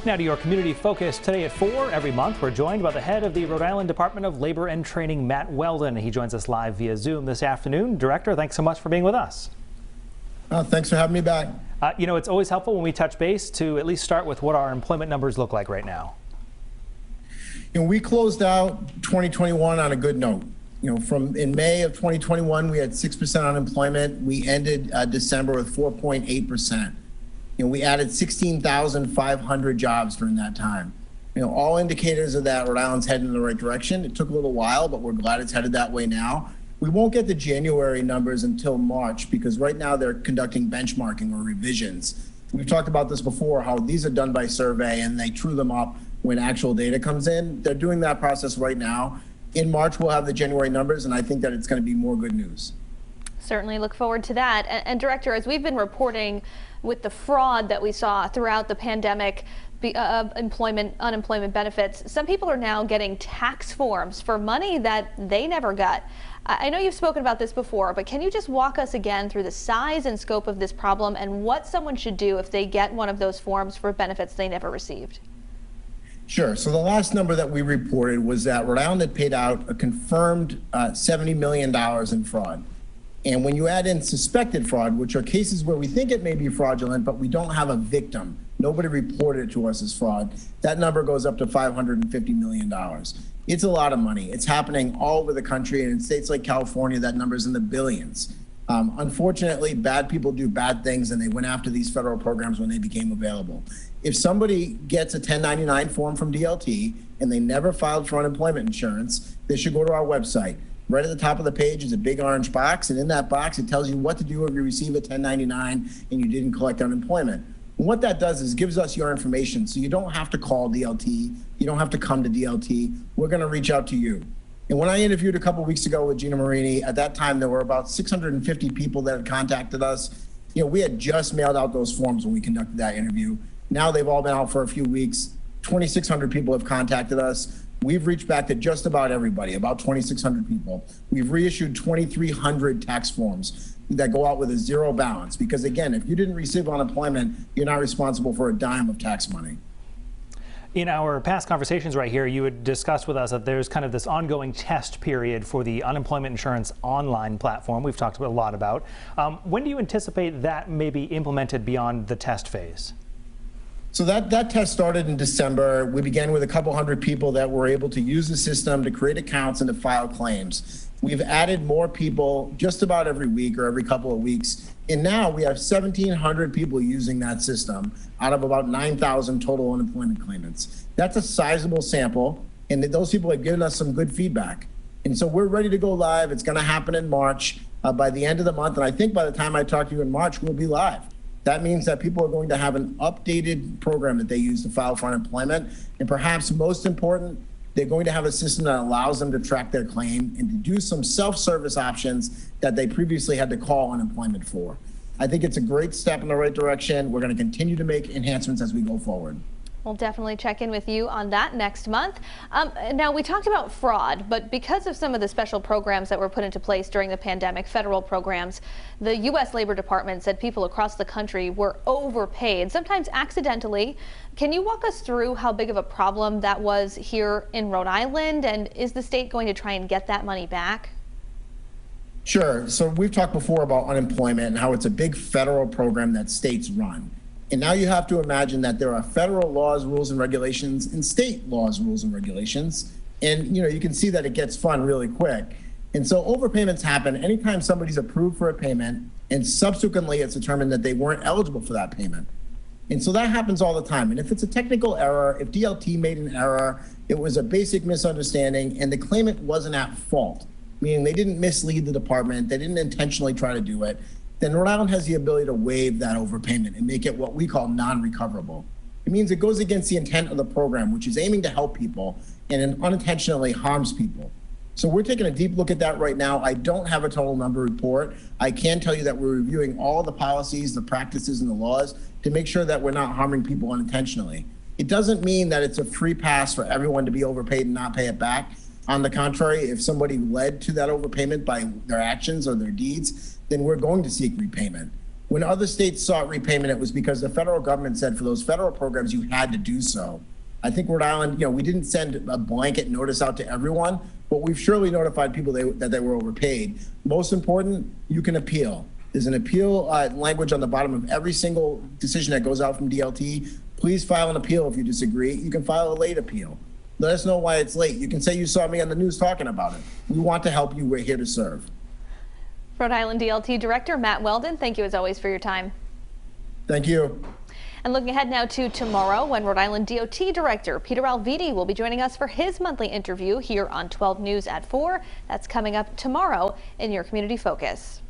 Now to your community focus today at 4. Every month, we're joined by the head of the Rhode Island Department of Labor and Training, Matt Weldon. He joins us live via Zoom this afternoon. Director, thanks so much for being with us. Thanks for having me back. It's always helpful when we touch base to at least start with what our employment numbers look like right now. We closed out 2021 on a good note. In May of 2021, we had 6% unemployment. We ended December with 4.8%. We added 16,500 jobs during that time. All indicators of that Rhode Island's heading in the right direction. It took a little while, but we're glad it's headed that way now. We won't get the January numbers until March because right now they're conducting benchmarking or revisions. We've talked about this before, how these are done by survey and they true them up when actual data comes in. They're doing that process right now. In March, we'll have the January numbers, and I think that it's going to be more good news. Certainly look forward to that. And Director, as we've been reporting with the fraud that we saw throughout the pandemic of unemployment benefits, some people are now getting tax forms for money that they never got. I know you've spoken about this before, but can you just walk us again through the size and scope of this problem and what someone should do if they get one of those forms for benefits they never received? Sure. So the last number that we reported was that Rhode Island had paid out a confirmed $70 million in fraud. And when you add in suspected fraud, which are cases where we think it may be fraudulent, but we don't have a victim, nobody reported it to us as fraud, that number goes up to $550 million. It's a lot of money. It's happening all over the country, and in states like California, that number's in the billions. Unfortunately, bad people do bad things, and they went after these federal programs when they became available. If somebody gets a 1099 form from DLT and they never filed for unemployment insurance, they should go to our website. Right at the top of the page is a big orange box, and in that box, it tells you what to do if you receive a 1099 and you didn't collect unemployment. And what that does is gives us your information, so you don't have to call DLT, you don't have to come to DLT. We're going to reach out to you. And when I interviewed a couple weeks ago with Gina Marini, at that time there were about 650 people that had contacted us. We had just mailed out those forms when we conducted that interview. Now they've all been out for a few weeks. 2,600 people have contacted us. We've reached back to just about everybody, about 2,600 people. We've reissued 2,300 tax forms that go out with a zero balance. Because again, if you didn't receive unemployment, you're not responsible for a dime of tax money. In our past conversations right here, you had discussed with us that there's kind of this ongoing test period for the unemployment insurance online platform we've talked a lot about. When do you anticipate that may be implemented beyond the test phase? So that test started in December. We began with a couple hundred people that were able to use the system to create accounts and to file claims. We've added more people just about every week or every couple of weeks. And now we have 1,700 people using that system out of about 9,000 total unemployment claimants. That's a sizable sample, and those people have given us some good feedback. And so we're ready to go live. It's going to happen in March by the end of the month. And I think by the time I talk to you in March, we'll be live. That means that people are going to have an updated program that they use to file for unemployment. And perhaps most important, they're going to have a system that allows them to track their claim and to do some self-service options that they previously had to call unemployment for. I think it's a great step in the right direction. We're going to continue to make enhancements as we go forward. We'll definitely check in with you on that next month. Now, we talked about fraud, but because of some of the special programs that were put into place during the pandemic, federal programs, the U.S. Labor Department said people across the country were overpaid, sometimes accidentally. Can you walk us through how big of a problem that was here in Rhode Island, and is the state going to try and get that money back? Sure. So we've talked before about unemployment and how it's a big federal program that states run. And now you have to imagine that there are federal laws, rules, and regulations and state laws, rules, and regulations. And you can see that it gets fun really quick. And so overpayments happen anytime somebody's approved for a payment and subsequently it's determined that they weren't eligible for that payment. And so that happens all the time. And if it's a technical error, if DLT made an error, it was a basic misunderstanding and the claimant wasn't at fault, meaning they didn't mislead the department, they didn't intentionally try to do it, then Rhode Island has the ability to waive that overpayment and make it what we call non-recoverable. It means it goes against the intent of the program, which is aiming to help people, and it unintentionally harms people. So we're taking a deep look at that right now. I don't have a total number report. I can tell you that we're reviewing all the policies, the practices, and the laws to make sure that we're not harming people unintentionally. It doesn't mean that it's a free pass for everyone to be overpaid and not pay it back. On the contrary, if somebody led to that overpayment by their actions or their deeds, then we're going to seek repayment. When other states sought repayment, it was because the federal government said for those federal programs, you had to do so. I think Rhode Island, we didn't send a blanket notice out to everyone, but we've surely notified people that they were overpaid. Most important, you can appeal. There's an appeal language on the bottom of every single decision that goes out from DLT. Please file an appeal if you disagree. You can file a late appeal. Let us know why it's late. You can say you saw me on the news talking about it. We want to help you. We're here to serve. Rhode Island DLT Director Matt Weldon, thank you as always for your time. Thank you. And looking ahead now to tomorrow, when Rhode Island DOT Director Peter Alviti will be joining us for his monthly interview here on 12 News at 4. That's coming up tomorrow in your Community Focus.